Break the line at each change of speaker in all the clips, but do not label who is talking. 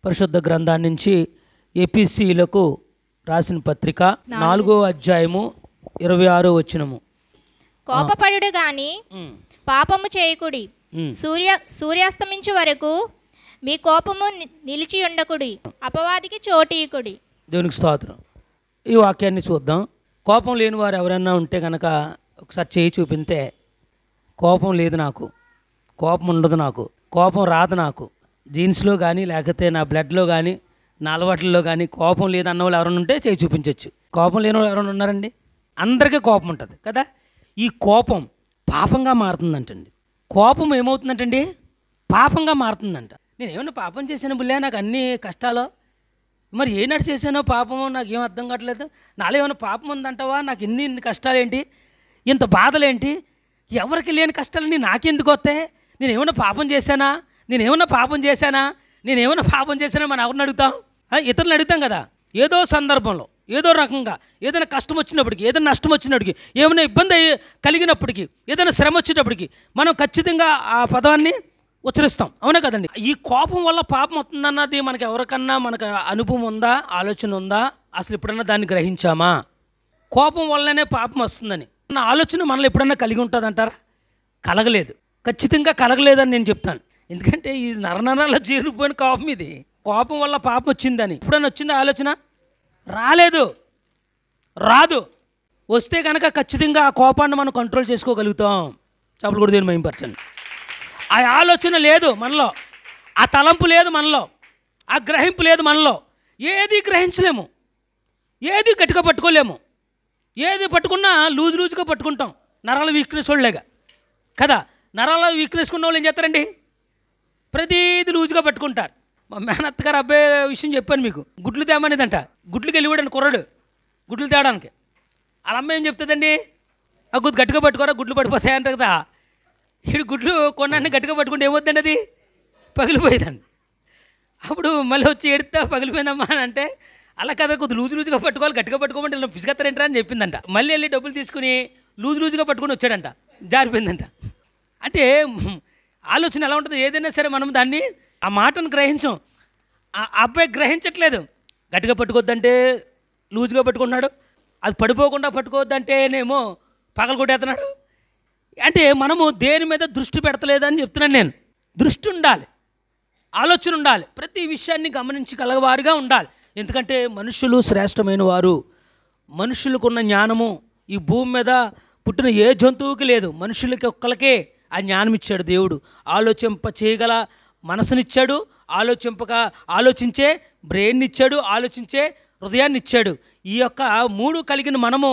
పరిశుద్ధ గ్రంథాన్ని నుంచి ఎపిసీలకు రాసిన పత్రిక 4వ అధ్యాయము 26వ వచనము.
కోపపడుడు గాని పాపము చేయకుడి, సూర్యాస్తమించు వరకు మీ కోపము నిలిచి ఉండకుడి, అపవాదికి చోటీయుకుడి.
దేవునికి స్తోత్రం. ఈ వాక్యాన్ని చూద్దాం. కోపం లేని వారు ఎవరైనా ఉంటే కనుక ఒకసారి చేయి చూపితే, కోపం లేదు నాకు, కోపం ఉండదు నాకు, కోపం రాదు నాకు, జీన్స్లో కానీ లేకపోతే నా బ్లడ్లో కానీ నా అలవాట్లలో కానీ కోపం లేదన్న వాళ్ళు ఎవరైనా ఉంటే చేయి చూపించవచ్చు. కోపం లేని వాళ్ళు ఎవరైనా ఉన్నారండి? అందరికీ కోపం ఉంటుంది కదా. ఈ కోపం పాపంగా మారుతుందంటండి. కోపం ఏమవుతుందంటండి? పాపంగా మారుతుందంట. నేను ఏమైనా పాపం చేశాను బుల్లే, నాకు అన్ని కష్టాలు, మరి ఏనాడు చేశానో పాపమో నాకు ఏం అర్థం కావట్లేదు, నాలో ఏమైనా పాపం ఉందంటావా, నాకు ఇన్ని కష్టాలేంటి, ఇంత బాధలేంటి, ఎవరికి లేని కష్టాలన్నీ నాకెందుకు వస్తాయి, నేను ఏమైనా పాపం చేశానా, నేనేమన్నా పాపం చేశానా మనం ఎవరిని అడుగుతాం? ఇతరులను అడుగుతాం కదా. ఏదో సందర్భంలో ఏదో రకంగా ఏదైనా కష్టం వచ్చినప్పటికీ, ఏదైనా నష్టం వచ్చినప్పటికీ, ఏమైనా ఇబ్బంది కలిగినప్పటికీ, ఏదైనా శ్రమ వచ్చేటప్పటికి మనం ఖచ్చితంగా ఆ పదాన్ని ఉచ్చరిస్తాం, అవునా కదండి. ఈ కోపం వల్ల పాపం వస్తుందన్నది మనకు ఎవరికన్నా మనకు అనుభవం ఉందా, ఆలోచన ఉందా? అసలు ఎప్పుడన్నా దాన్ని గ్రహించామా? కోపం వల్లనే పాపం వస్తుందని నా ఆలోచన మనలో ఎప్పుడన్నా కలిగి ఉంటుందంటారా? కలగలేదు, ఖచ్చితంగా కలగలేదని నేను చెప్తాను. ఎందుకంటే ఈ నరనరాల్లో చేరిపోయిన కోపం ఇది. కోపం వల్ల పాపం వచ్చిందని ఎప్పుడన్నా వచ్చిందా ఆలోచన? రాదు. వస్తే కనుక ఖచ్చితంగా ఆ కోపాన్ని మనం కంట్రోల్ చేసుకోగలుగుతాం. చెప్పలు కూడా దేని మహింపరచండి. ఆ ఆలోచన లేదు మనలో, ఆ తలంపు లేదు మనలో, ఆ గ్రహింపు లేదు మనలో. ఏది గ్రహించలేము, ఏది గట్టిగా పట్టుకోలేము, ఏది పట్టుకున్నా లూజుగా పట్టుకుంటాం. నరాల వీక్నెస్ వాళ్ళేగా కదా. నరాల వీక్నెస్ ఉన్న వాళ్ళు ఏం చేస్తారండి? ప్రతిదీ లూజుగా పట్టుకుంటారు. మా మేనత్త గారు అబ్బాయి విషయం చెప్పాను మీకు. గుడ్లు తేమనేదంట. గుడ్లకి వెళ్ళివాడని కుర్రాడు గుడ్లు తేవడానికి. వాళ్ళ అమ్మ ఏం చెప్తుందండి? ఆ గుడ్డు గట్టిగా పట్టుకోరా, గుడ్లు పడిపోతాయి అంట కదా. వీడు గుడ్లు కొన్నాన్ని గట్టిగా పట్టుకుంటే ఏమవుద్దండి? అది పగిలిపోయేదండి. అప్పుడు మళ్ళీ వచ్చి ఏడుతా పగిలిపోయిందమ్మా అని అంటే, అలా కదా కొద్ది లూజుగా పట్టుకోవాలి, గట్టిగా పట్టుకోమంటే ఇలా పిసుగత్తారేంట్రా అని చెప్పిందంట. మళ్ళీ వెళ్ళి డబ్బులు తీసుకుని లూజుగా పట్టుకొని వచ్చాడంట, జారిపోయిందంట. అంటే ఆలోచన ఎలా ఉంటుంది? ఏదైనా సరే మనం దాన్ని ఆ మాటను గ్రహించాం. ఆ అబ్బాయి గ్రహించట్లేదు. గట్టిగా పట్టుకోవద్దంటే లూజుగా పట్టుకుంటున్నాడు, అది పడిపోకుండా పట్టుకోవద్దంటేనేమో పగలు కొట్టేస్తున్నాడు. అంటే మనము దేని మీద దృష్టి పెడతలేదని చెప్తున్నాను నేను. దృష్టి ఉండాలి, ఆలోచన ఉండాలి, ప్రతి విషయాన్ని గమనించగలవారుగా ఉండాలి. ఎందుకంటే మనుషులు శ్రేష్టమైన వారు. మనుషులకున్న జ్ఞానము ఈ భూమి మీద పుట్టిన ఏ జంతువుకి లేదు. మనుషులకి ఒక్కరికే ఆ జ్ఞానం ఇచ్చాడు దేవుడు. ఆలోచింప చేయగల మనసునిచ్చాడు, ఆలోచించే బ్రెయిన్ ఇచ్చాడు, ఆలోచించే హృదయాన్ని ఇచ్చాడు. ఈ యొక్క 3 కలిగిన మనము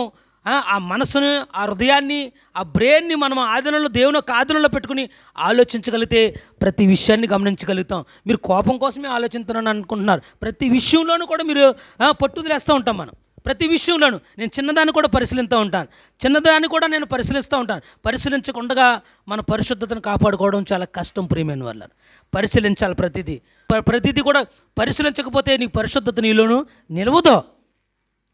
ఆ మనసును, ఆ హృదయాన్ని, ఆ బ్రెయిన్ని మనం ఆధీనంలో, దేవుని యొక్క ఆధీనంలో పెట్టుకుని ఆలోచించగలిగితే ప్రతి విషయాన్ని గమనించగలుగుతాం. మీరు కోపం కోసమే ఆలోచిస్తున్నాను అనుకుంటున్నారు. ప్రతి విషయంలోనూ కూడా మీరు పట్టుదలేస్తూ ఉంటాం. మనం ప్రతి విషయంలోనూ నేను చిన్నదాన్ని కూడా పరిశీలిస్తూ ఉంటాను, నేను పరిశీలిస్తూ ఉంటాను. పరిశీలించకుండా మన పరిశుద్ధతను కాపాడుకోవడం చాలా కష్టం ప్రియమైన వాళ్ళ. పరిశీలించాలి ప్రతిదీ కూడా. పరిశీలించకపోతే నీ పరిశుద్ధత నీలోనూ నిలవదు.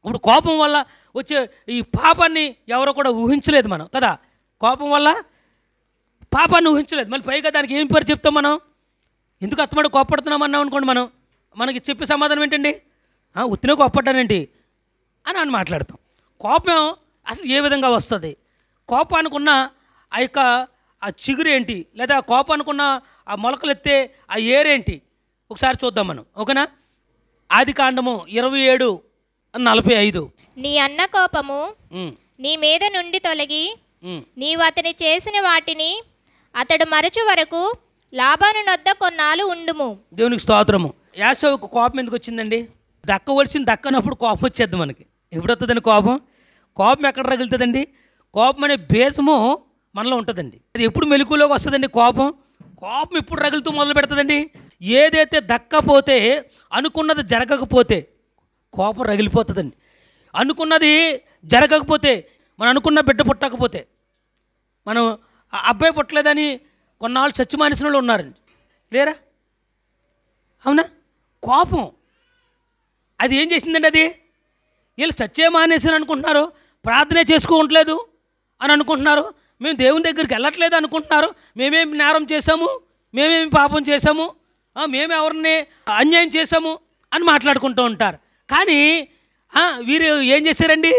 ఇప్పుడు కోపం వల్ల వచ్చే ఈ పాపాన్ని ఎవరో కూడా ఊహించలేదు మనం కదా. కోపం వల్ల పాపాన్ని ఊహించలేదు. మళ్ళీ పైగా దానికి ఏం పేరు చెప్తాం మనం? ఎందుకు అత్తమాడు కోప్పడుతున్నాం అన్నాం అనుకోండి, మనకి చెప్పే సమాధానం ఏంటండి? ఉత్తినే కోప్పడ్డానేంటి అని మాట్లాడతాం. కోపం అసలు ఏ విధంగా వస్తుంది? కోపానికి ఉన్న ఆ యొక్క ఆ చిగురు ఏంటి, లేదా కోపానికి ఉన్న ఆ మొలకలు ఎత్తే ఆ ఏరేంటి ఒకసారి చూద్దాం మనం, ఓకేనా? ఆదికాండము 27:45.
నీ అన్న కోపము నీ మీద నుండి తొలగి నీవు అతని చేసిన వాటిని అతడు మరచు వరకు లాబాను నొద్ద కొన్నాళ్ళు ఉండుము.
దేవునికి స్తోత్రము. యాసవుకు కోపం ఎందుకు వచ్చిందండి? దక్కనప్పుడు కోపం వచ్చేద్ది మనకి. ఎప్పుడు వస్తుందండి కోపం? కోపం ఎక్కడ రగులుతుందండి? కోపం అనే బేసము మనలో ఉంటుందండి. అది ఎప్పుడు మెలకులోకి వస్తుందండి? కోపం ఎప్పుడు రగులుతూ మొదలు పెడుతుందండి? ఏదైతే దక్కపోతే, అనుకున్నది జరగకపోతే కోపం రగిలిపోతుందండి. అనుకున్నది జరగకపోతే, మనం అనుకున్న బిడ్డ పుట్టకపోతే, మనం అబ్బాయి పుట్టలేదని కొన్నాళ్ళు చచ్చిమానిసిన వాళ్ళు ఉన్నారండి, లేరా? అవునా? కోపం అది ఏం చేసిందండి? అది వీళ్ళు చచ్చే మానేసి అనుకుంటున్నారు, ప్రార్థనే చేసుకోవట్లేదు అని అనుకుంటున్నారు, మేము దేవుని దగ్గరికి వెళ్ళట్లేదు అనుకుంటున్నారు, మేమేమి నేరం చేశాము, మేమేమి పాపం చేశాము మేము ఎవరిని అన్యాయం చేశాము అని మాట్లాడుకుంటూ ఉంటారు. కానీ వీరు ఏం చేశారండి?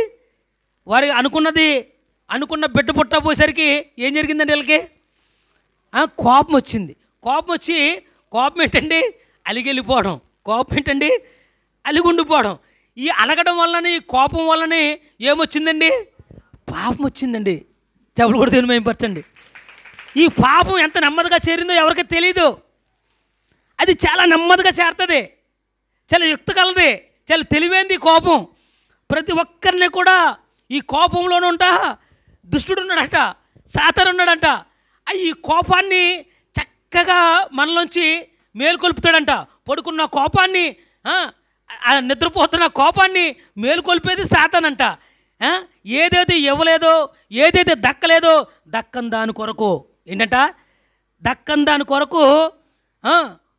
వారు అనుకున్న బిడ్డ పుట్టపోయేసరికి ఏం జరిగిందండి? వీళ్ళకి కోపం వచ్చింది. కోపం ఏంటండి? అలిగెళ్ళిపోవడం. కోపం ఏంటండి? అలిగుండిపోవడం. ఈ అలగడం వల్లనే, ఈ కోపం వల్లనే ఏమొచ్చిందండి? పాపం వచ్చిందండి. చెప్పులు కూడా దీన్ని మేంపరచండి. ఈ పాపం ఎంత నెమ్మదిగా చేరిందో ఎవరికి తెలీదు. అది చాలా నెమ్మదిగా చేరుతుంది, చాలా యుక్తి కలది, చాలా తెలివైంది కోపం. ప్రతి ఒక్కరిని కూడా ఈ కోపంలోనే ఉంటా దుష్టుడు ఉన్నాడట, సాతాను ఉన్నాడంట. ఈ కోపాన్ని చక్కగా మనలోంచి మేలుకొల్పుతాడంట. పడుకున్న కోపాన్ని, నిద్రపోతున్న కోపాన్ని మేలుకొల్పేది సాతానంట. ఏదైతే ఇవ్వలేదో, ఏదైతే దక్కలేదో దక్కని దాని కొరకు ఏంటంట? దక్కని దాని కొరకు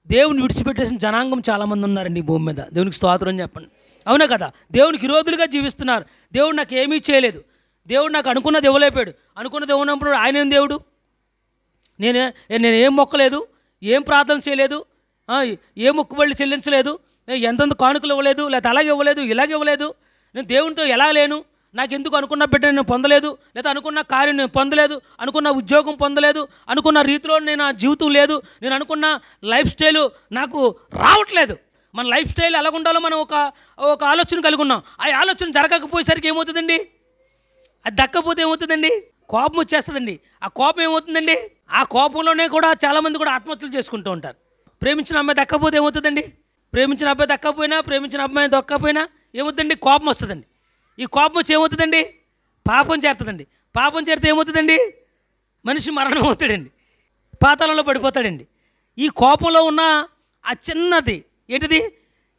దేవుని విడిచిపెట్టేసిన జనాంగం చాలామంది ఉన్నారండి ఈ భూమి మీద. దేవునికి స్తోత్రం చెప్పండి. అవునా కదా? దేవునికి విరోధులుగా జీవిస్తున్నారు. దేవుడు నాకు ఏమీ చేయలేదు, దేవుడు నాకు అనుకున్నది ఇవ్వలేపాడు. అనుకున్నది ఇవ్వనప్పుడు ఆయన ఏం దేవుడు? నేను ఏం మొక్కలేదు, ఏం ప్రార్థన చేయలేదు, ఏ మొక్కుబళ్ళు చెల్లించలేదు, ఎంతెంత కానుకలు ఇవ్వలేదు, లేకపోతే అలాగే ఇవ్వలేదు, ఇలాగే ఇవ్వలేదు. నేను దేవునితో ఎలా లేను? నాకెందుకు అనుకున్న బిడ్డ నేను పొందలేదు, లేదా అనుకున్న కార్యం నేను పొందలేదు, అనుకున్న ఉద్యోగం పొందలేదు, అనుకున్న రీతిలో నేను ఆ జీవితం లేదు, నేను అనుకున్న లైఫ్ స్టైలు నాకు రావట్లేదు. మన లైఫ్ స్టైల్ ఎలా ఉండాలో మనం ఒక ఆలోచన కలిగి ఉన్నాం. ఆ ఆలోచన జరగకపోయేసరికి ఏమవుతుందండి? అది దక్కపోతే ఏమవుతుందండి? కోపం వచ్చేస్తుందండి. ఆ కోపం ఏమవుతుందండి? ఆ కోపంలోనే కూడా చాలామంది కూడా ఆత్మహత్యలు చేసుకుంటూ ఉంటారు. ప్రేమించిన అమ్మాయి దక్కపోతే ఏమవుతుందండి? ప్రేమించిన అబ్బాయి దక్కపోయినా, ప్రేమించిన అమ్మాయి దక్కకపోయినా ఏమవుతుందండి? కోపం వస్తుందండి. ఈ కోపం వచ్చి ఏమవుతుందండి? పాపం చేరుతుందండి. పాపం చేరితే ఏమవుతుందండి? మనిషి మరణం అవుతాడండి, పాతాళంలో పడిపోతాడండి. ఈ కోపంలో ఉన్న ఆ చిన్నది ఏంటిది?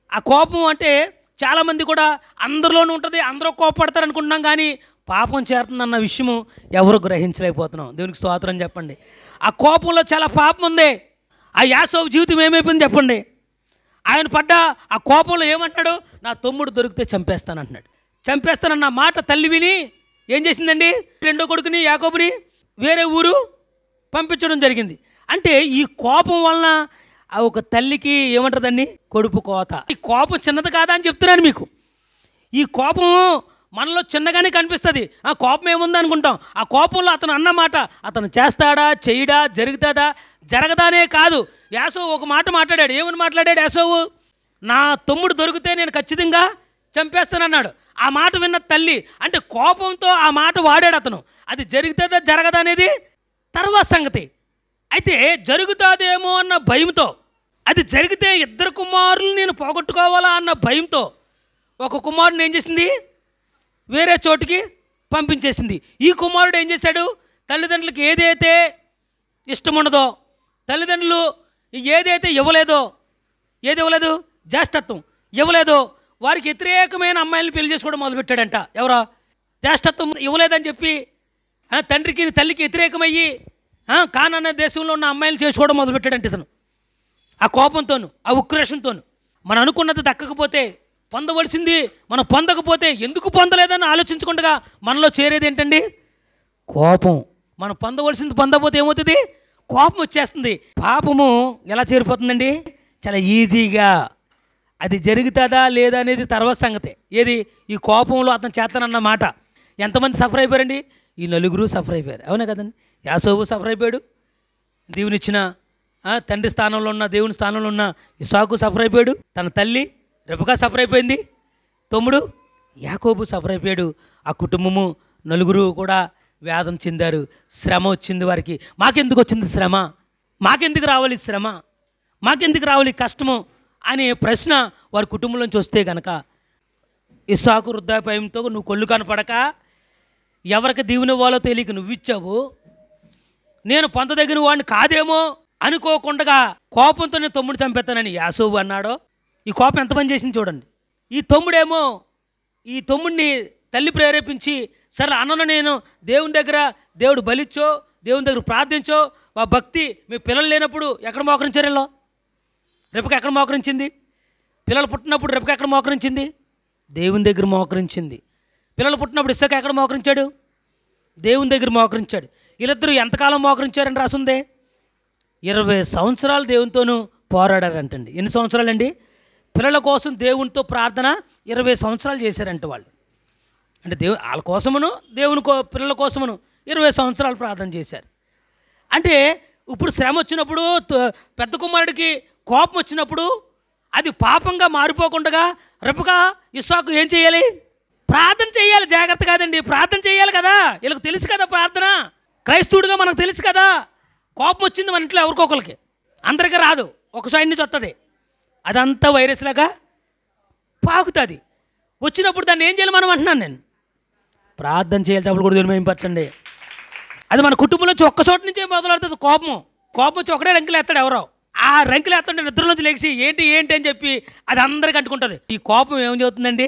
ఆ కోపం అంటే చాలామంది కూడా అందరిలోనూ ఉంటుంది, అందరూ కోపపడతారు అనుకుంటున్నాం. కానీ పాపం చేరుతుందన్న విషయము ఎవరు గ్రహించలేకపోతున్నాం. దేవునికి స్తోత్రం చెప్పండి. ఆ కోపంలో చాలా పాపం ఉంది. ఆ యాసోబు జీవితం ఏమైపోయింది చెప్పండి? ఆయన పడ్డ ఆ కోపంలో ఏమంటాడు? నా తమ్ముడు దొరికితే చంపేస్తానంటున్నాడు. చంపేస్తానన్న మాట తల్లి విని ఏం చేసిందండి? రెండో కొడుకుని యాకోబుని వేరే ఊరు పంపించడం జరిగింది. అంటే ఈ కోపం వలన ఒక తల్లికి ఏమంటుందండి? కడుపు కోత. ఈ కోపం చిన్నది కాదా అని చెప్తున్నాను మీకు. ఈ కోపం మనలో చిన్నగానే కనిపిస్తుంది. ఆ కోపం ఏముంది అనుకుంటాం. ఆ కోపంలో అతను అన్న మాట అతను చేస్తాడా, చేయడా, జరుగుతుందా, జరగదానే కాదు. యాసోవు ఒక మాట మాట్లాడాడు. ఏమని మాట్లాడాడు యాసోవు? నా తమ్ముడు దొరికితే నేను ఖచ్చితంగా చంపేస్తానన్నాడు. ఆ మాట విన్న తల్లి అంటే కోపంతో ఆ మాట వాడాడు అతను. అది జరుగుతుందా జరగదా అనేది తర్వాత సంగతి. అయితే జరుగుతుందేమో అన్న భయంతో, అది జరిగితే ఇద్దరు కుమారులు నేను పోగొట్టుకోవాలా అన్న భయంతో ఒక కుమారుని ఏం చేసింది? వేరే చోటుకి పంపించేసింది. ఈ కుమారుడు ఏం చేశాడు? తల్లిదండ్రులకు ఏదైతే ఇష్టం ఉండదో, తల్లిదండ్రులు ఏదైతే ఇవ్వలేదో, ఏది ఇవ్వలేదు? జ్యేష్ఠత్వం ఇవ్వలేదో వారికి వ్యతిరేకమైన అమ్మాయిలను పెళ్లి చేసుకోవడం మొదలుపెట్టాడంట. ఎవరో జ్యేష్ఠత్వం ఇవ్వలేదని చెప్పి తండ్రికి తల్లికి వ్యతిరేకమయ్యి కానాన దేశంలో ఉన్న అమ్మాయిలు చేసుకోవడం మొదలుపెట్టాడంట ఇతను. ఆ కోపంతోను, ఆ ఉక్రోషంతోను. మనం అనుకున్నది దక్కకపోతే, పొందవలసింది మనం పొందకపోతే ఎందుకు పొందలేదని ఆలోచించకుండా మనలో చేరేది ఏంటండి? కోపం. మనం పొందవలసింది పొందకపోతే ఏమవుతుంది? కోపం వచ్చేస్తుంది. పాపము ఎలా చేరిపోతుందండి? చాలా ఈజీగా. అది జరుగుతుందా లేదా అనేది తర్వాత సంగతే. ఏది? ఈ కోపంలో అతను చేస్తానన్న మాట. ఎంతమంది సఫర్ అయిపోయారండి? ఈ నలుగురు సఫర్ అయిపోయారు. అవునా కదండి? యాసోబు సఫర్ అయిపోయాడు, దేవునిచ్చిన తండ్రి స్థానంలో ఉన్న, దేవుని స్థానంలో ఉన్న ఇస్సాకు సఫర్ అయిపోయాడు, తన తల్లి రెబెకా సఫర్ అయిపోయింది, తమ్ముడు యాకోబు సఫర్ అయిపోయాడు. ఆ కుటుంబము నలుగురు కూడా వేదన చెందారు. శ్రమ వచ్చింది వారికి. మాకెందుకు వచ్చింది శ్రమ? మాకెందుకు రావాలి శ్రమ? మాకెందుకు రావాలి కష్టము అనే ప్రశ్న వారి కుటుంబంలోంచి వస్తే కనుక, ఇస్సాకు వృద్ధాప్యంతో నువ్వు కొళ్ళు కనపడక ఎవరికి దీవెన ఇవ్వాలో తెలియక నువ్విచ్చావు, నేను పొందదగిన వాడిని కాదేమో అనుకోకుండా కోపంతో నేను తమ్ముడు చంపేస్తానని యాసోబు అన్నాడో. ఈ కోపం ఎంతమంది చేసింది చూడండి. ఈ తమ్ముడేమో ఈ తమ్ముడిని తల్లి ప్రేరేపించి, సరే అన్నను నేను దేవుని దగ్గర, దేవుడు బలిచ్చో, దేవుని దగ్గర ప్రార్థించో, మా భక్తి మీ పిల్లలు లేనప్పుడు ఎక్కడ మోకరించారు? వీళ్ళు రెబెకా ఎక్కడ మోకరించింది? పిల్లలు పుట్టినప్పుడు రెబెకా ఎక్కడ మోకరించింది? దేవుని దగ్గర మోకరించింది. పిల్లలు పుట్టినప్పుడు ఇస్సాకు ఎక్కడ మోకరించాడు? దేవుని దగ్గర మోకరించాడు. వీళ్ళిద్దరూ ఎంతకాలం మోకరించారని రాసుందే? 20 సంవత్సరాలు దేవునితోనూ పోరాడారంటండి. ఎన్ని సంవత్సరాలండి? పిల్లల కోసం దేవునితో ప్రార్థన 20 సంవత్సరాలు చేశారంట వాళ్ళు. అంటే వాళ్ళ కోసమును పిల్లల కోసమును 20 సంవత్సరాలు ప్రార్థన చేశారు. అంటే ఇప్పుడు శ్రమ వచ్చినప్పుడు, పెద్ద కుమారుడికి కోపం వచ్చినప్పుడు అది పాపంగా మారిపోకుండా రెప్పగా ఇస్సాకు ఏం చేయాలి? ప్రార్థన చేయాలి. జాగ్రత్త కాదండి, ప్రార్థన చేయాలి కదా. వీళ్ళకి తెలుసు కదా ప్రార్థన. క్రైస్తవుడిగా మనకు తెలుసు కదా. కోపం వచ్చింది మన ఇంట్లో ఎవరికొకరికి, అందరికీ రాదు, ఒక సైడ్ నుంచి వస్తుంది. అదంతా వైరస్ లాగా పాకుతుంది. వచ్చినప్పుడు దాన్ని ఏం చేయాలి మనం అంటున్నాను నేను? ప్రార్థన చేయాలి. అప్పుడు కూడా దీన్ని మేంపరచండి. అది మన కుటుంబంలో ఒక్క చోట నుంచే మొదలవుతుంది. కోపం వచ్చి ఒకటే రంకులు ఎత్తాడు ఎవరో. ఆ రంకులు ఎత్తుంటే నిద్రలోంచి లేచి ఏంటి అని చెప్పి అది అందరికి అంటుకుంటుంది. ఈ కోపం ఏం చదువుతుందండి?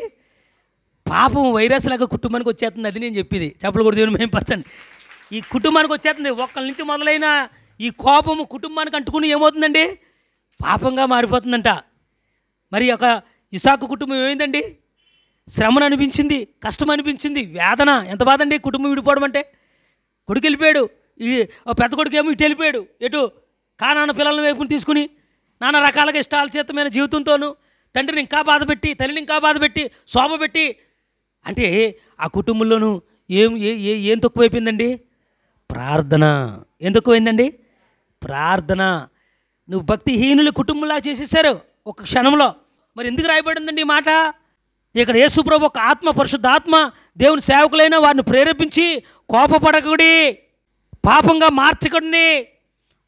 పాపం వైరస్ లాగా కుటుంబానికి వచ్చేస్తుంది. అది నేను చెప్పేది. చెప్పలు కూడా దేవుని మేంపరచండి. ఈ కుటుంబానికి వచ్చేస్తుంది. ఒక్కరి నుంచి మొదలైన ఈ కోపము కుటుంబానికి అంటుకుని ఏమవుతుందండి? పాపంగా మారిపోతుందంట. మరి ఒక ఇస్సాకు కుటుంబం ఏమైందండి? శ్రమను అనిపించింది, కష్టం అనిపించింది, వేదన. ఎంత బాధ అండి కుటుంబం విడిపోవడం అంటే. కొడుకు వెళ్ళిపోయాడు, పెద్ద కొడుకు ఏమో ఇటు వెళ్ళిపోయాడు. ఎటు? కానాన్న పిల్లలను వైపుని తీసుకుని నానా రకాలుగా ఇష్టాలచేతమైన జీవితంతోనూ తండ్రిని ఇంకా బాధపెట్టి, తల్లిని ఇంకా బాధపెట్టి, శోభ పెట్టి. అంటే ఆ కుటుంబంలోనూ ఏం తక్కువైపోయిందండి? ప్రార్థన. ఏం తక్కువైందండి? ప్రార్థన. నువ్వు భక్తిహీనులు కుటుంబంలా చేసేసారు ఒక క్షణంలో. మరి ఎందుకు రాయబడిందండి ఈ మాట? ఇక్కడ యేసుప్రభు ఒక ఆత్మ, పరిశుద్ధాత్మ దేవుని సేవకులైన వారిని ప్రేరేపించి కోపపడకుడి, పాపంగా మార్చకండి.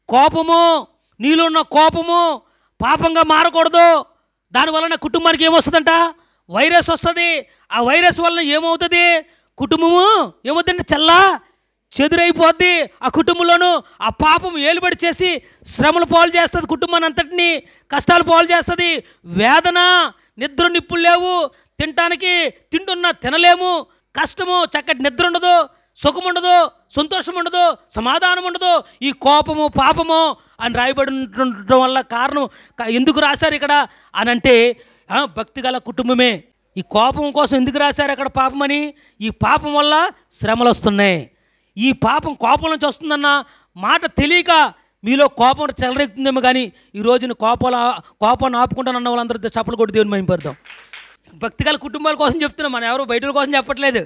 కోపము, నీలో ఉన్న కోపము పాపంగా మారకూడదు. దానివలన కుటుంబానికి ఏమొస్తుందంట? వైరస్ వస్తుంది. ఆ వైరస్ వలన ఏమవుతుంది? కుటుంబము ఏమవుతుందంటే చల్లా చెదురైపోద్ది. ఆ కుటుంబంలోనూ ఆ పాపం ఏలుబడి చేసి శ్రమలు పాలు చేస్తుంది. కుటుంబాన్ని అంతటినీ కష్టాలు పాలు చేస్తుంది. వేదన, నిద్ర నిప్పులు లేవు, తినటానికి తింటున్నా తినలేము, కష్టము, చక్కటి నిద్ర ఉండదు, సుఖం ఉండదు, సంతోషం ఉండదు, సమాధానం ఉండదు. ఈ కోపము పాపము అని రాయబడి ఉండటం వల్ల కారణం ఎందుకు రాశారు ఇక్కడ అని అంటే భక్తి గల కుటుంబమే. ఈ కోపం కోసం ఎందుకు రాశారు అక్కడ పాపమని? ఈ పాపం వల్ల శ్రమలు వస్తున్నాయి. ఈ పాపం కోపం నుంచి వస్తుందన్న మాట తెలియక మీలో కోపం చెలరెక్కుతుందేమో. కానీ ఈ రోజున కోపాన్ని ఆపుకుంటానన్న వాళ్ళందరూ చప్పలు కొట్టి దేవుని మహిమపడదాం. భక్తిగల కుటుంబాల కోసం చెప్తున్నాం, మనం ఎవరు బయట కోసం చెప్పట్లేదు.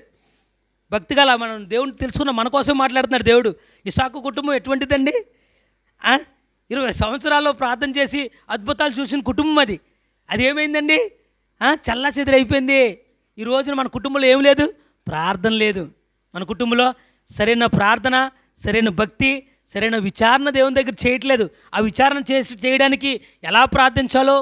భక్తిగల మనం దేవుని తెలుసుకున్న మన కోసం మాట్లాడుతున్నాడు దేవుడు. ఇస్సాకు కుటుంబం ఎటువంటిదండి? 20 సంవత్సరాల్లో ప్రార్థన చేసి అద్భుతాలు చూసిన కుటుంబం అది. అది ఏమైందండి? చల్లా చెదిరైపోయింది. ఈ రోజున మన కుటుంబంలో ఏం లేదు? ప్రార్థన లేదు. మన కుటుంబంలో సరైన ప్రార్థన, సరైన భక్తి, సరైన విచారణ దేవుని దగ్గర చేయట్లేదు. ఆ విచారణ చేయడానికి ఎలా ప్రార్థించాలో,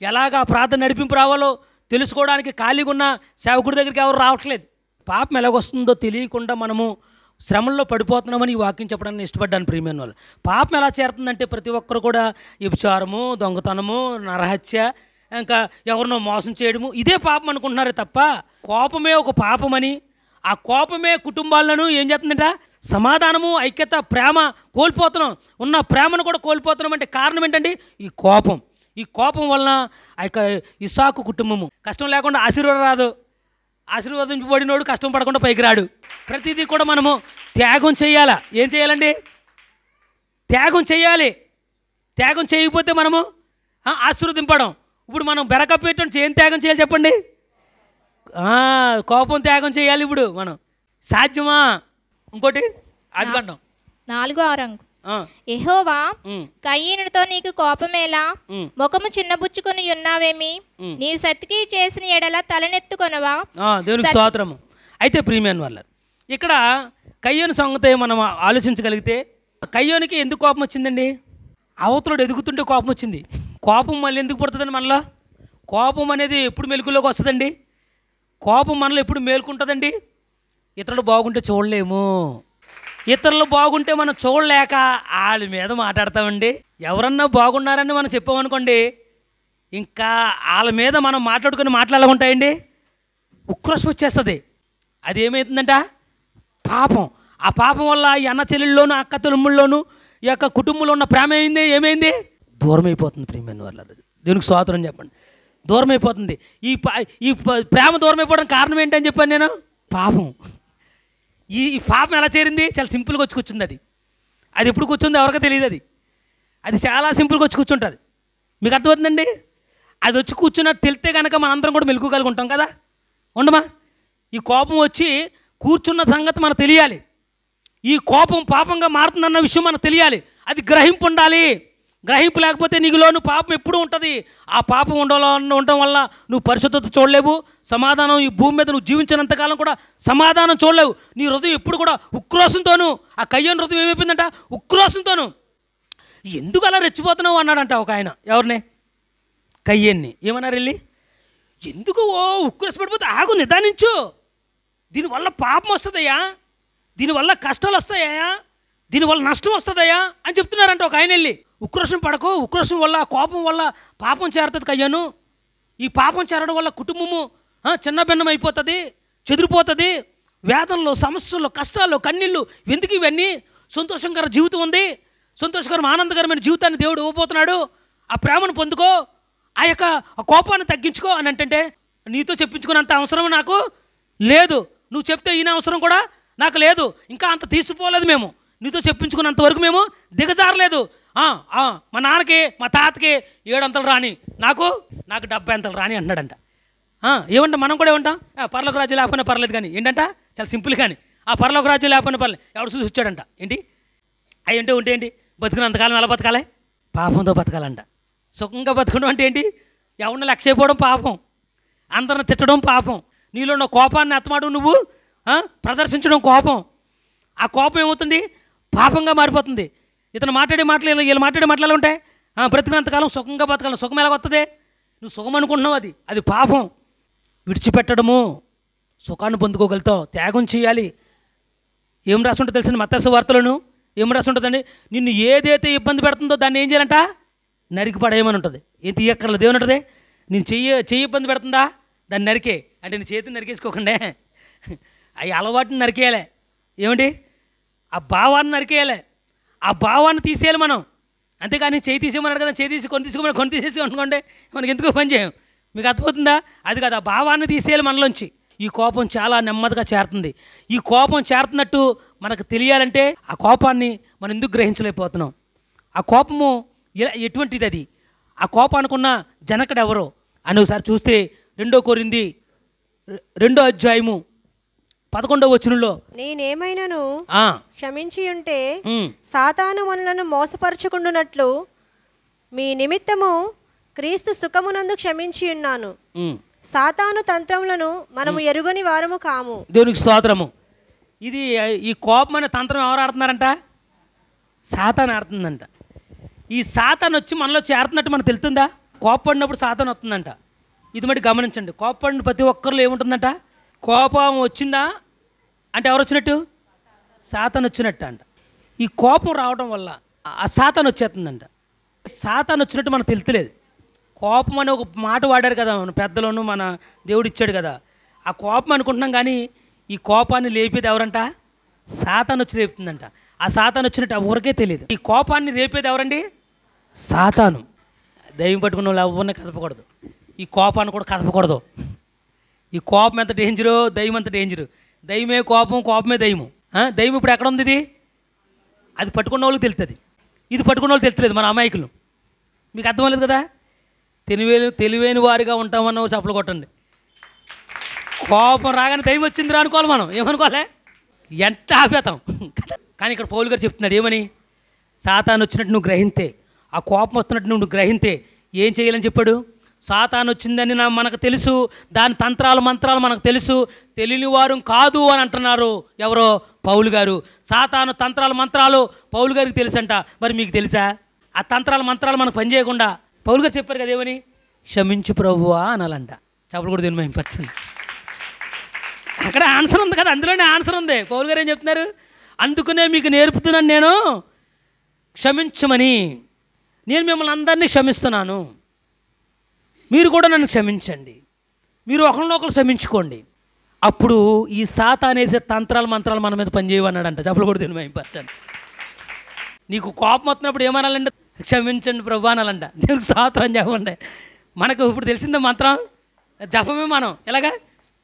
ఎలాగ ఆ ప్రార్థన నడిపింపు రావాలో తెలుసుకోవడానికి ఖాళీగా ఉన్న సేవకుడి దగ్గరికి ఎవరు రావట్లేదు. పాపం ఎలాగొస్తుందో తెలియకుండా మనము శ్రమల్లో పడిపోతున్నామని ఈ వాక్యం చెప్పడానికి ఇష్టపడ్డాను ప్రియమైన వాళ్ళు. పాపం ఎలా చేరుతుందంటే ప్రతి ఒక్కరు కూడా వ్యభిచారము, దొంగతనము, నరహత్య, ఇంకా ఎవరినో మోసం చేయడము, ఇదే పాపం అనుకుంటున్నారే తప్ప కోపమే ఒక పాపమని, ఆ కోపమే కుటుంబాలను ఏం చేస్తుందంట? సమాధానము, ఐక్యత, ప్రేమ కోల్పోతున్నాం. ఉన్న ప్రేమను కూడా కోల్పోతున్నాం. అంటే కారణం ఏంటండి? ఈ కోపం. ఈ కోపం వలన ఆ యొక్క ఇస్సాకు కుటుంబము కష్టం లేకుండా ఆశీర్వాదం రాదు. ఆశీర్వాదించబడినోడు కష్టం పడకుండా పైకి రాడు. ప్రతిదీ కూడా మనము త్యాగం చేయాలా? ఏం చేయాలండి? త్యాగం చేయాలి. త్యాగం చేయకపోతే మనము ఆశీర్వదింపడం. ఇప్పుడు మనం బెరకపెట్టి ఏం త్యాగం చేయాలి చెప్పండి? కోపం త్యాగం చేయాలి. ఇప్పుడు మనం సాధ్యమా? ఇంకోటి ఆదికాండం
4:6 యెహోవా కయీనుతో నీకు కోపమేలా? ముఖము చిన్నబుచ్చుకొని ఉన్నావేమి? నీవు సతికి చేసిన ఎడల తలనెత్తుకొనవా?
దేవునికి స్తోత్రము. అయితే ప్రియమైన వాళ్ళ ఇక్కడ కయ్యోని సంగతి మనం ఆలోచించగలిగితే, కయ్యోనికి ఎందుకు కోపం వచ్చిందండి? అవతలుడు ఎదుగుతుంటే కోపం వచ్చింది. కోపం మళ్ళీ ఎందుకు పుడుతుందండి మనలో? కోపం అనేది ఎప్పుడు మెలకులోకి వస్తుందండి? కోపం మనలో ఎప్పుడు మేలుకుంటుందండి? ఇతరులు బాగుంటే చూడలేము. ఇతరులు బాగుంటే మనం చూడలేక వాళ్ళ మీద మాట్లాడతామండి. ఎవరన్నా బాగున్నారని మనం చెప్పామనుకోండి, ఇంకా వాళ్ళ మీద మనం మాట్లాడాలంటాయండి, ఉక్రోషం వచ్చేస్తుంది. అది ఏమవుతుందంట? పాపం. ఆ పాపం వల్ల ఈ అన్న చెల్లెల్లోనూ, అక్క తమ్ముళ్ళలోనూ, ఈ యొక్క కుటుంబంలో ఉన్న ప్రేమ ఏమైంది? దూరం అయిపోతుంది. ప్రియమైన వాళ్ళు దేవునికి స్తోత్రం చెప్పండి. దూరం అయిపోతుంది. ఈ ప్రేమ దూరం అయిపోవడం కారణం ఏంటని చెప్పాను నేను? పాపం. ఈ పాపం ఎలా చేరింది? చాలా సింపుల్గా వచ్చి కూర్చుంది. అది ఎప్పుడు కూర్చుంది ఎవరికీ తెలియదు. అది చాలా సింపుల్గా వచ్చి కూర్చుంటుంది. మీకు అర్థమవుతుందండి? అది వచ్చి కూర్చున్న తెలితే కనుక మనందరం కూడా మెలుకోగలిగి ఉంటాం కదా, ఉండమా? ఈ కోపం వచ్చి కూర్చున్న సంగతి మనకు తెలియాలి. ఈ కోపం పాపంగా మారుతుందన్న విషయం మనకు తెలియాలి. అది గ్రహింపు ఉండాలి. గ్రహింపు లేకపోతే నీకులోను పాపం ఎప్పుడూ ఉంటుంది. ఆ పాపం ఉండడం వల్ల నువ్వు పరిశుద్ధత చూడలేవు. సమాధానం ఈ భూమి మీద నువ్వు జీవించినంతకాలం కూడా సమాధానం చూడలేవు. నీ హృదయం ఎప్పుడు కూడా ఉక్రోషంతోను, ఆ కయ్యని హృదయం ఏమైపోయిందంట, ఉక్రోషంతోను. ఎందుకు అలా రెచ్చిపోతున్నావు అన్నాడంట ఒక ఆయన. ఎవరిని? కయ్యన్ని. ఏమన్నారు వెళ్ళి? ఎందుకు ఉక్రోషపడిపోతే ఆగు, నిదానించు, దీనివల్ల పాపం వస్తుందయ్యా, దీనివల్ల కష్టాలు వస్తాయా, దీనివల్ల నష్టం వస్తుందయ్యా అని చెప్తున్నారంట ఒక ఆయన వెళ్ళి. ఉక్రోషం పడకు, ఉక్రోషం వల్ల కోపం వల్ల పాపం చేరుతుంది కయ్యను. ఈ పాపం చేరడం వల్ల కుటుంబము చిన్న భిన్నం అయిపోతుంది, చెదిరిపోతుంది. వేదనలు, సమస్యలు, కష్టాలు, కన్నీళ్ళు ఎందుకు ఇవన్నీ? సంతోషకర జీవితం ఉంది, సంతోషకరం ఆనందకరమైన జీవితాన్ని దేవుడు ఇవ్వబోతున్నాడు. ఆ ప్రేమను పొందుకో, ఆ యొక్క కోపాన్ని తగ్గించుకో అని అంటే నీతో చెప్పించుకున్నంత అవసరం నాకు లేదు. నువ్వు చెప్తే ఈయన అవసరం కూడా నాకు లేదు. ఇంకా అంత తీసిపోలేదు. మేము నీతో చెప్పించుకున్నంత వరకు మేము దిగజారలేదు. మా నాన్నకి మా తాతకి 7 అంతలు రాని, నాకు 70 అంతలు రాని అంటున్నాడంట. ఏమంటా మనం కూడా ఏమంటాం? పరలోక రాజ్యం లేకపోయినా పర్లేదు కానీ ఏంటంట, చాలా సింపుల్ కానీ ఆ పరలోక రాజ్యం లేకపోయినా పర్లేదు. ఎవడు చూసి వచ్చాడంట. ఏంటి అవి అంటే ఉంటే ఏంటి? బతికినంతకాలం ఎలా బతకాలి? పాపంతో బతకాలంట. సుఖంగా బతకడం అంటే ఏంటి? ఎవరిని లక్ష్య అయిపోవడం పాపం, అందరిని తిట్టడం పాపం, నీలో ఉన్న కోపాన్ని అత్తమాడు నువ్వు ప్రదర్శించడం కోపం. ఆ కోపం ఏమవుతుంది? పాపంగా మారిపోతుంది. ఇతను మాట్లాడే మాటలు వీళ్ళు మాట్లాడే మాటలు ఎలా ఉంటాయి? బ్రతికినంతకాలం సుఖంగా బతకాలి. సుఖం ఎలా వస్తుంది? నువ్వు సుఖం అనుకుంటున్నావు, అది పాపం. విడిచిపెట్టడము, సుఖాన్ని పొందుకోగలుగుతావు. త్యాగం చేయాలి. ఏం రాసి ఉంటుంది తెలిసిన మత్తయి వార్తలను ఏం రాసి ఉంటుందండి? నిన్ను ఏదైతే ఇబ్బంది పెడుతుందో దాన్ని ఏం చేయాలంట? నరికి పడేయమని ఉంటుంది. ఏం తీయక్కర్లేదు. ఏమనుంటుంది? నేను చెయ్యి ఇబ్బంది పెడుతుందా, దాన్ని నరికే అంటే నీ చేతిని నరికేసుకోకండి. అవి అలవాటుని నరికేయాలి. ఏమిటి? ఆ భావాన్ని నరికేయాలి. ఆ భావాన్ని తీసేయాలి మనం. అంతేకాని చేయి తీసేయమన్నాడు కదా, చేయి తీసి కొని తీసేసి అనుకోండి, మనకి ఎందుకు పని చేయం. మీకు అర్థమవుతుందా? అది కాదు, ఆ భావాన్ని తీసేయాలి మనలోంచి. ఈ కోపం చాలా నెమ్మదిగా చేరుతుంది. ఈ కోపం చేరుతున్నట్టు మనకు తెలియాలంటే ఆ కోపాన్ని మనం ఎందుకు గ్రహించలేకపోతున్నాం? ఆ కోపము ఎటువంటిది? అది ఆ కోపానికి ఉన్న జనకుడు ఎవరో అని ఒకసారి చూస్తే 2 కొరింథీ 2వ అధ్యాయము 11వ వచనంలో,
నేనేమైనాను క్షమించి ఉంటే సాతాను మనలను మోసపరచుకుండునట్లు మీ నిమిత్తము క్రీస్తు సుఖమునందు క్షమించి ఉన్నాను. సాతాను తంత్రములను మనము ఎరుగని వారము కాము.
దేవునికి స్తోత్రము. ఇది ఈ కోపం అనే తంత్రం ఎవరు ఆడుతున్నారంట? సాతాను ఆడుతుందంట. ఈ సాతాను వచ్చి మనలో చేరుతున్నట్టు మనకు తెలుస్తుందా? కోపడినప్పుడు సాతాను వస్తుందంట. ఇది మట్టి గమనించండి. కోపడిన ప్రతి ఒక్కరిలో ఏముంటుందంట? కోపం వచ్చిందా అంటే ఎవరు వచ్చినట్టు? సాతాను వచ్చినట్టు అంట. ఈ కోపం రావడం వల్ల ఆ సాతాను వచ్చేస్తుందంట. సాతాను వచ్చినట్టు మనకు తెలుస్తలేదు. కోపం అనే ఒక మాట వాడారు కదా మన పెద్దలను, మన దేవుడు ఇచ్చాడు కదా. ఆ కోపం అనుకుంటున్నాం కానీ ఈ కోపాన్ని లేపేది ఎవరంట? సాతాను వచ్చి లేపుతుందంట. ఆ సాతాను వచ్చినట్టు ఎవరికే తెలియదు. ఈ కోపాన్ని రేపేది ఎవరండి? సాతాను. దయ్యం పట్టుకున్న వాళ్ళు ఎవరిని కదపకూడదు. ఈ కోపాన్ని కూడా కదపకూడదు. ఈ కోపం ఎంత డేంజరో దయ్యం అంత డేంజరు. దయ్యమే కోపం, కోపమే దయ్యము. దయ్యం ఇప్పుడు ఎక్కడ ఉంది? ఇది అది పట్టుకున్న వాళ్ళకి తెలుస్తుంది, ఇది పట్టుకున్న వాళ్ళు తెలుస్తలేదు. మన అమాయకులు. మీకు అర్థమలేదు కదా? తెలివైన వారిగా ఉంటామన్న చప్పలు కొట్టండి. కోపం రాగానే దయ్యం వచ్చిందిరా అనుకోవాలి మనం. ఏమనుకోవాలి? ఎంత ఆపేతాం. కానీ ఇక్కడ పౌలు గారు చెప్తున్నాడు ఏమని? సాతాను వచ్చినట్టు నువ్వు గ్రహింతే, ఆ కోపం వస్తున్నట్టు నువ్వు గ్రహింతే ఏం చేయాలని చెప్పాడు? సాతాను వచ్చిందని మనకు తెలుసు, దాని తంత్రాలు మంత్రాలు మనకు తెలుసు, తెలియని వారు కాదు అని అంటున్నారు ఎవరో? పౌలు గారు. సాతాను తంత్రాలు మంత్రాలు పౌలు గారికి తెలుసంట. మరి మీకు తెలుసా? ఆ తంత్రాలు మంత్రాలు మనకు పనిచేయకుండా పౌలు గారు చెప్పారు కదా ఏమని? క్షమించు ప్రభువా అనాలంట. చప్పలు కూడా దీని మేంపరచండి. అక్కడ ఆన్సర్ ఉంది కదా, అందులోనే ఆన్సర్ ఉంది. పౌలు గారు ఏం చెప్తున్నారు? అందుకనే మీకు నేర్పుతున్నాను నేను క్షమించమని. నేను మిమ్మల్ని అందరినీ క్షమిస్తున్నాను, మీరు కూడా నన్ను క్షమించండి, మీరు ఒకరినొకరు క్షమించుకోండి. అప్పుడు ఈ సాతానేసే తంత్రాలు మంత్రాలు మన మీద పనిచేయమన్నాడంట. చప్పలు కూడా దీని మేంపరచండి. నీకు కోపం వస్తున్నప్పుడు ఏమనాలంటే క్షమించండి ప్రభు అనాలంట. దేవునికి స్తోత్రం చెప్పండి. మనకు ఇప్పుడు తెలిసిందే మంత్రం, జపమే మనం. ఎలాగా?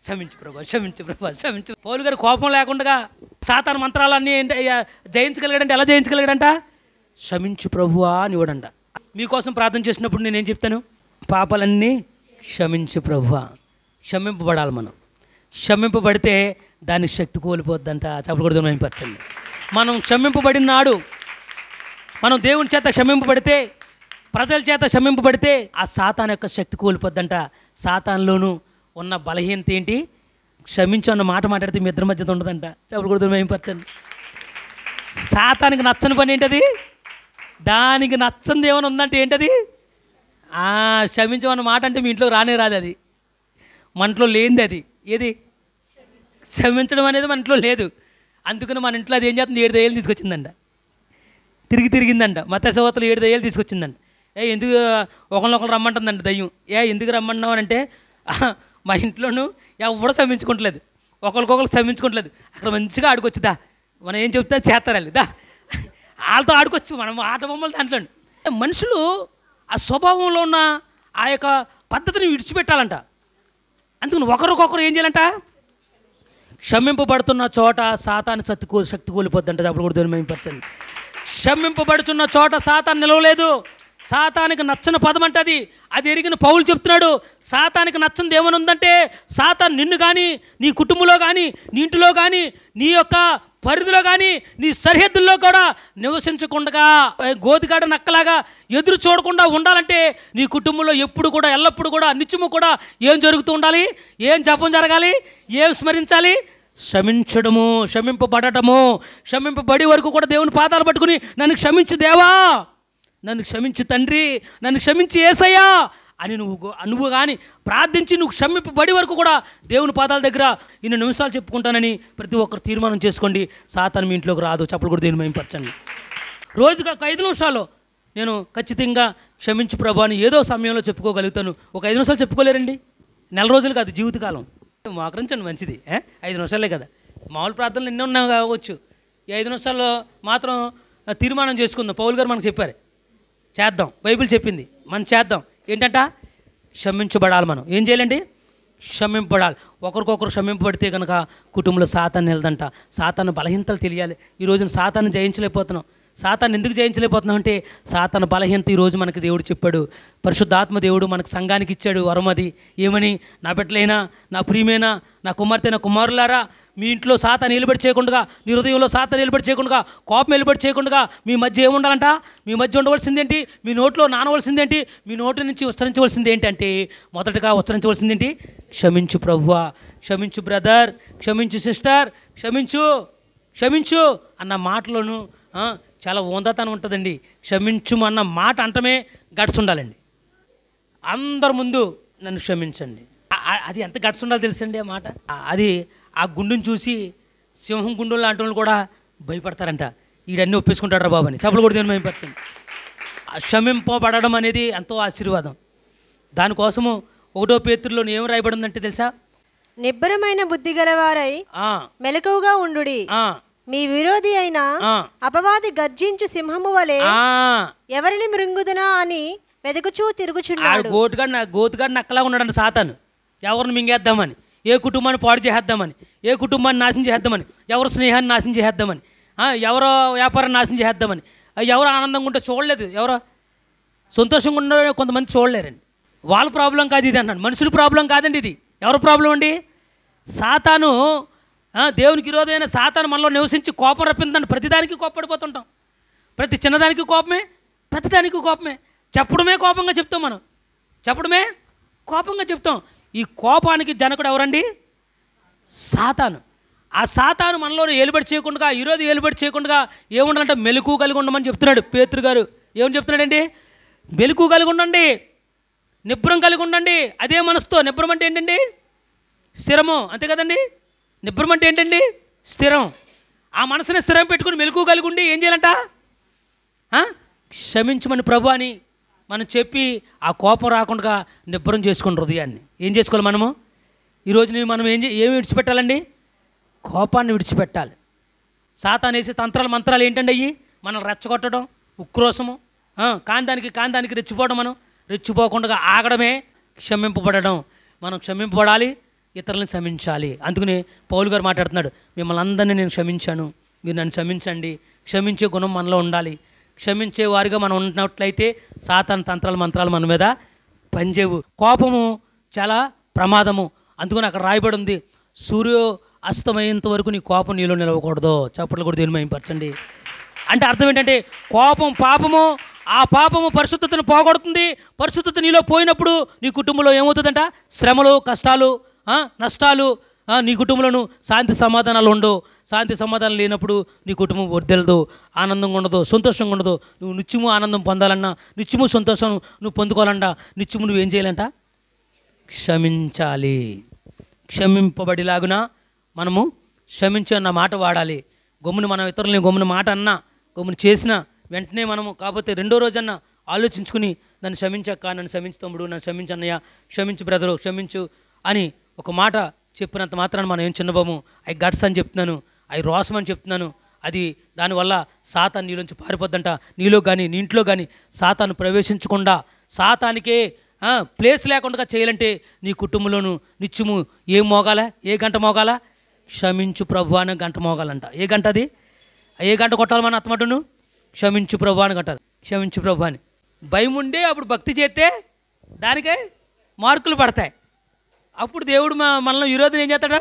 క్షమించు ప్రభు, క్షమించు ప్రభు, క్షమించు. పౌలు గారు కోపం లేకుండా సాతాను మంత్రాలన్నీ జయించగలిగాడంటే ఎలా జయించగలిగాడంట? క్షమించు ప్రభువా అని ఇవ్వడంట. మీకోసం ప్రార్థన చేసినప్పుడు నేనేం చెప్తాను? పాపాలన్నీ క్షమించు ప్రభువా. క్షమింపబడాలి మనం. క్షమింపబడితే దానికి శక్తి కోల్పోద్దంట. చెప్పకూడదు మహిమపరచండి. మనం క్షమింపబడిన నాడు, మనం దేవుని చేత క్షమింపబడితే, ప్రజల చేత క్షమింపబడితే ఆ సాతాను యొక్క శక్తి కోల్పోద్దంట. సాతానులోనూ ఉన్న బలహీనత ఏంటి? క్షమించు అన్న మాట మాట్లాడితే మీ ఇద్దరి మధ్యలో ఉండదంట. చెప్పకూడదు మహిమపరచండి. సాతానికి నచ్చని పని ఏంటది? దానికి నచ్చంది ఏమైనా ఉందంటే ఏంటది? క్షమించమన్న మాట అంటే మీ ఇంట్లో రానే రాదు. అది మన ఇంట్లో లేనిది. అది ఏది? క్షమించడం అనేది మన ఇంట్లో లేదు. అందుకని మన ఇంట్లో అది ఏం చేస్తుంది? 7 దయ్యాలు తీసుకొచ్చిందంట. తిరిగిందంట. మత్స్యవతలు 7 దయ్యాలు తీసుకొచ్చిందంట. ఎందుకు ఒకరినొకరు రమ్మంటుందంట దయ్యం. ఎందుకు రమ్మన్నావు అని అంటే, మా ఇంట్లోనూ ఎవడో క్షమించుకోవట్లేదు, ఒకరికొకరు క్షమించుకోవట్లేదు. అక్కడ మంచిగా ఆడుకొచ్చుదా, మనం ఏం చెప్తే చేస్తారాలి దా, వాళ్ళతో ఆడుకోవచ్చు మనం ఆట బొమ్మలు. దాంట్లో మనుషులు ఆ స్వభావంలో ఉన్న ఆ యొక్క పద్ధతిని విడిచిపెట్టాలంట. అందుకని ఒకరికొకరు ఏం చేయాలంట? క్షమింపబడుతున్న చోట సాతాను శక్తి కోల్పోద్దంట. అప్పుడు కూడా దేవుని మహిమపరచండి. క్షమింపబడుతున్న చోట సాతాను నిలవలేదు. సాతానికి నచ్చని పదం అంటే అది ఎరిగిన పౌలు చెప్తున్నాడు. సాతానికి నచ్చనిది ఏమని ఉందంటే, సాతాను నిన్ను కానీ, నీ కుటుంబంలో కానీ, నీ ఇంటిలో కానీ, నీ యొక్క పరిధిలో కానీ, నీ సరిహద్దుల్లో కూడా నివసించకుండా గోతికాడ నక్కలాగా ఎదురు చూడకుండా ఉండాలంటే నీ కుటుంబంలో ఎప్పుడు కూడా, ఎల్లప్పుడూ కూడా, నిత్యము కూడా ఏం జరుగుతూ ఉండాలి? ఏం జపం జరగాలి? ఏం స్మరించాలి? క్షమించడము, క్షమింపబడటము. క్షమింపబడి వరకు కూడా దేవుని పాదాలు పట్టుకుని, నన్ను క్షమించు దేవా, నన్ను క్షమించు తండ్రి, నన్ను క్షమించి యేసయ్యా అని నువ్వు కానీ ప్రార్థించి నువ్వు క్షమింపబడి వరకు కూడా దేవుని పాదాల దగ్గర ఇన్ని నిమిషాలు చెప్పుకుంటానని ప్రతి ఒక్కరు తీర్మానం చేసుకోండి. సాతాను మీ ఇంట్లోకి రాదు. చప్పలు కూడా దేవుని మహిమపరచండి. రోజుకు ఒక 5 నిమిషాలు నేను ఖచ్చితంగా క్షమించు ప్రభు అని ఏదో సమయంలో చెప్పుకోగలుగుతాను. ఒక 5 నిమిషాలు చెప్పుకోలేరండి? నెల రోజులు కాదు, జీవితకాలం. మోకరించండి, మంచిది. 5 నిమిషాలే కదా. మామూలు ప్రార్థనలు ఎన్నో ఉన్నా కావచ్చు. ఈ 5 నిమిషాల్లో మాత్రం తీర్మానం చేసుకుందాం. పౌలు గారు మనకు చెప్పారు, చేద్దాం. బైబిల్ చెప్పింది, మనం చేద్దాం. ఏంటంట? క్షమించబడాలి. మనం ఏం చేయాలండి? క్షమింపబడాలి. ఒకరికొకరు క్షమింపబడితే కనుక కుటుంబంలో సాతాను నిలదంట. సాతాను బలహీనతలు తెలియాలి. ఈ రోజున సాతాను జయించలేకపోతున్నాం. సాతాను ఎందుకు జయించలేకపోతున్నాం అంటే, సాతాను బలహీనత ఈరోజు మనకి దేవుడు చెప్పాడు. పరిశుద్ధాత్మ దేవుడు మనకు సంఘానికి ఇచ్చాడు వరం. అది ఏమని? నా బిడ్డలైనా, నా ప్రియమైనా, నా కుమార్తె, నా కుమారులారా, మీ ఇంట్లో సాతాను నిలబడి చేయకుండా, నీ హృదయంలో సాతాను నిలబడి చేయకుండా, కోపం నిలబడి చేయకుండా మీ మధ్య ఏముండాలంట? మీ మధ్య ఉండవలసిందేంటి? మీ నోట్లో నానవలసిందేంటి? మీ నోటి నుంచి ఉచ్చరించవలసింది ఏంటంటే, మొదటగా ఉచ్చరించవలసిందేంటి? క్షమించు ప్రభువా, క్షమించు బ్రదర్, క్షమించు సిస్టర్, క్షమించు అన్న మాటలోను చాలా ఓందతనం ఉంటుందండి. క్షమించుమన్న మాట అంటమే గట్స్ ఉండాలండి. అందరి ముందు నన్ను క్షమించండి, అది ఎంత గట్స్ ఉండాలో తెలుసండి ఆ మాట. అది ఆ గుండుని చూసి సింహం గుండు లాంటి వాళ్ళు కూడా భయపడతారంట. వీడన్నీ ఒప్పేసుకుంటాడు బాబు అని. చెప్పలు కూడా దేని భయపరచండి. క్షమింపబడడం అనేది ఎంతో ఆశీర్వాదం. దానికోసము 1 పేతురులో ఏం రాయబడి ఉందంటే తెలుసా?
నిబ్బరమైన బుద్ధి గలవారై మెలకువగా ఉండుడి. మీ విరోధి అయిన అపవాది గర్జించు సింహము వలె ఎవరిని మృంగుదునా అని వెదకుచూ తిరుగుచున్నాడు. గోతుగాడు నక్కలా ఉన్నాడంట సాతాను. ఎవరిని మింగేద్దామని, ఏ కుటుంబాన్ని పాడు చేసేద్దామని, ఏ కుటుంబాన్ని నాశనం చేసేద్దామని, ఎవరు స్నేహాన్ని నాశనం చేసేద్దామని, ఎవరో వ్యాపారాన్ని నాశనం చేసేద్దామని. ఎవరు ఆనందంగా ఉంటే చూడలేదు, ఎవరో సంతోషంగా ఉండే కొంతమంది చూడలేరండి. వాళ్ళ ప్రాబ్లం కాదు ఇది అన్నాడు. మనుషుల ప్రాబ్లం కాదండి ఇది. ఎవరి ప్రాబ్లం అండి? సాతాను. దేవునికి విరోధమైన సాతాను మనలో నివసించి కోపం రప్పిందండి. ప్రతిదానికి కోపడిపోతుంటాం. ప్రతి చిన్నదానికి కోపమే, ప్రతిదానికి కోపమే. చెప్పడమే కోపంగా చెప్తాం. మనం చెప్పడమే కోపంగా చెప్తాం. ఈ కోపానికి జనకుడు ఎవరండి? సాతాను. ఆ సాతాను మనలో ఏలుబడి చేయకుండా, ఈరోజు ఏలుబడి చేయకుండా ఏముండాలంటే మెలకువ కలిగి ఉండమని చెప్తున్నాడు పేతురు గారు. ఏమని చెప్తున్నాడండి? మెలకువ కలిగి ఉండండి, నిబ్రం కలిగి ఉండండి. అదే మనసుతో. నిబ్రం అంటే ఏంటండి? స్థిరము, అంతే కదండి. నిబ్రం అంటే ఏంటండి? స్థిరం. ఆ మనసుని స్థిరం పెట్టుకుని మెలకువ కలిగి ఉండి ఏం చేయాలంట? క్షమించమని ప్రభు అని మనం చెప్పి ఆ కోపం రాకుండా నిబ్రం చేసుకుని హృదయాన్ని ఏం చేసుకోవాలి మనము? ఈరోజు మనం ఏమి విడిచిపెట్టాలండి? కోపాన్ని విడిచిపెట్టాలి. సాతాను వేసే తంత్రాలు మంత్రాలు ఏంటండి? అయ్యి మనం రెచ్చగొట్టడం, ఉక్రోషము, కాందానికి రెచ్చిపోవడం. మనం రెచ్చిపోకుండా ఆగడమే క్షమింపబడడం. మనం క్షమింపబడాలి, ఇతరులను క్షమించాలి. అందుకని పౌలు గారు మాట్లాడుతున్నాడు, మిమ్మల్ని అందరినీ నేను క్షమించాను, మీరు నన్ను క్షమించండి. క్షమించే గుణం మనలో ఉండాలి.
క్షమించే వారిగా మనం ఉన్నట్లయితే సాతాను తంత్రాలు మంత్రాలు మన మీద పనిచేయవు. కోపము చాలా ప్రమాదము. అందుకని అక్కడ రాయబడి ఉంది, సూర్యో అస్తమయ్యేంత వరకు నీ కోపం నీలో నిలవకూడదు. చప్పట్లు కూడా దీన్ని మహిమపరచండి. అంటే అర్థం ఏంటంటే కోపం పాపము, ఆ పాపము పరిశుద్ధతను పోగొడుతుంది. పరిశుద్ధత నీలో పోయినప్పుడు నీ కుటుంబంలో ఏమవుతుందంట? శ్రమలు, కష్టాలు, నష్టాలు. నీ కుటుంబంలోనూ శాంతి సమాధానాలు ఉండవు. శాంతి సమాధానం లేనప్పుడు నీ కుటుంబం వర్దెలదు, ఆనందంగా ఉండదు, సంతోషంగా ఉండదు. నువ్వు నిత్యము ఆనందం పొందాలన్నా, నిత్యము సంతోషం నువ్వు పొందుకోవాలన్నా, నిత్యము నువ్వేం చేయాలంట? క్షమించాలి. క్షమింపబడిలాగున మనము క్షమించే అన్న మాట వాడాలి. గమ్మున మనం ఇతరులని గమ్మున మాట అన్నా, గమ్మున చేసినా వెంటనే మనము కాకపోతే రెండో రోజన్నా ఆలోచించుకుని నన్ను క్షమించక్క, నన్ను క్షమించు తమ్ముడు, నన్ను క్షమించన్నయ్య, క్షమించు బ్రదరు, క్షమించు అని ఒక మాట చెప్పినంత మాత్రాన మనం ఏం చిన్నబాము అవి గట్స్ అని చెప్తున్నాను, అవి రోసం అని చెప్తున్నాను. అది దానివల్ల సాతాను నీలోంచి పారిపోద్దంట. నీలో కానీ నీ ఇంట్లో కానీ సాతాను ప్రవేశించకుండా, సాతానికే ప్లేస్ లేకుండా చేయాలంటే నీ కుటుంబంలోనూ నిత్యము ఏం మోగాల? ఏ గంట మోగాల? క్షమించు ప్రభు అనే గంట మోగాలంట. ఏ గంట అది? ఏ గంట కొట్టాలి మన అత్తమాటను? క్షమించు ప్రభు అని కట్టాలి. క్షమించు ప్రభు అని భయం ఉండే అప్పుడు భక్తి చేస్తే దానికే మార్కులు పడతాయి. అప్పుడు దేవుడు మనల్ని విరోధం ఏం చేస్తాడు?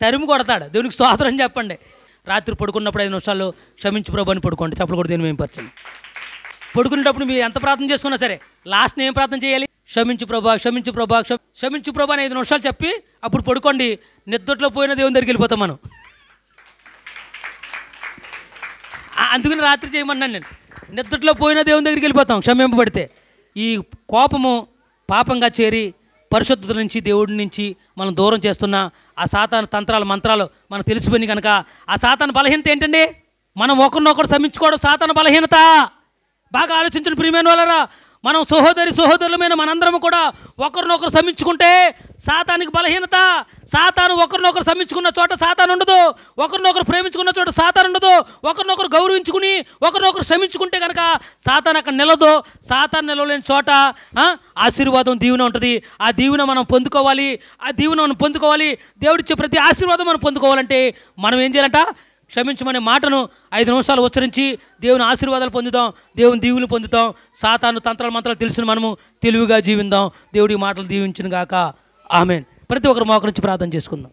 తరిమి కొడతాడు. దేవునికి స్తోత్రం అని చెప్పండి. రాత్రి పడుకున్నప్పుడు 5 నిమిషాల్లో క్షమించు ప్రభు అని పడుకోండి. చప్పలు కూడా దేని పరచండి. పడుకునేటప్పుడు మీరు ఎంత ప్రార్థన చేసుకున్నా సరే లాస్ట్ని ఏం ప్రార్థన చేయాలి? క్షమించు ప్రభా, క్షమించు ప్రభా, క్షమించు ప్రభా అని 5 నిమిషాలు చెప్పి అప్పుడు పడుకోండి. నిద్రలో పోయిన దేవుని దగ్గరికి వెళ్ళిపోతాం మనం. అందుకని రాత్రి చేయమన్నాను నేను. నిద్రలో పోయిన దేవుని దగ్గరికి వెళ్ళిపోతాం క్షమింపబడితే. ఈ కోపము పాపంగా చేరి పరిశుద్ధత నుంచి, దేవుడి నుంచి మనం దూరం చేస్తున్న ఆ సాతాను తంత్రాలు మంత్రాలు మనకు తెలిసిపోయింది కనుక ఆ సాతాను బలహీనత ఏంటండి? మనం ఒకరినొకరు క్షమించుకోవడం సాతాను బలహీనత. బాగా ఆలోచించండి ప్రియమైన వాళ్ళరా. మనం సహోదరులమైన మనందరం కూడా ఒకరినొకరు క్షమించుకుంటే సాతానికి బలహీనత. సాతాను ఒకరినొకరు క్షమించుకున్న చోట సాతాను ఉండదు. ఒకరినొకరు ప్రేమించుకున్న చోట సాతాను ఉండదు. ఒకరినొకరు గౌరవించుకుని ఒకరినొకరు క్షమించుకుంటే కనుక సాతాను అక్కడ నిలదు. సాతాను నిలవలేని చోట ఆశీర్వాదం, దీవెన ఉంటుంది. ఆ దీవెన మనం పొందుకోవాలి. ఆ దీవెన మనం పొందుకోవాలి. దేవుడిచ్చే ప్రతి ఆశీర్వాదం మనం పొందుకోవాలంటే మనం ఏం చేయాలంట? క్షమించమనే మాటను 5 నిమిషాలు ఉచ్చరించి దేవుని ఆశీర్వాదాలు పొందుతాం, దేవుని దీవులు పొందుతాం. సాతాను తంత్రాలు మంత్రాలు తెలిసిన మనము తెలివిగా జీవిద్దాం. దేవుడి మాటలు దీవించును గాక. ఆమేన్. ప్రతి ఒక్కరు మోకరించి ప్రార్థన చేసుకుందాం.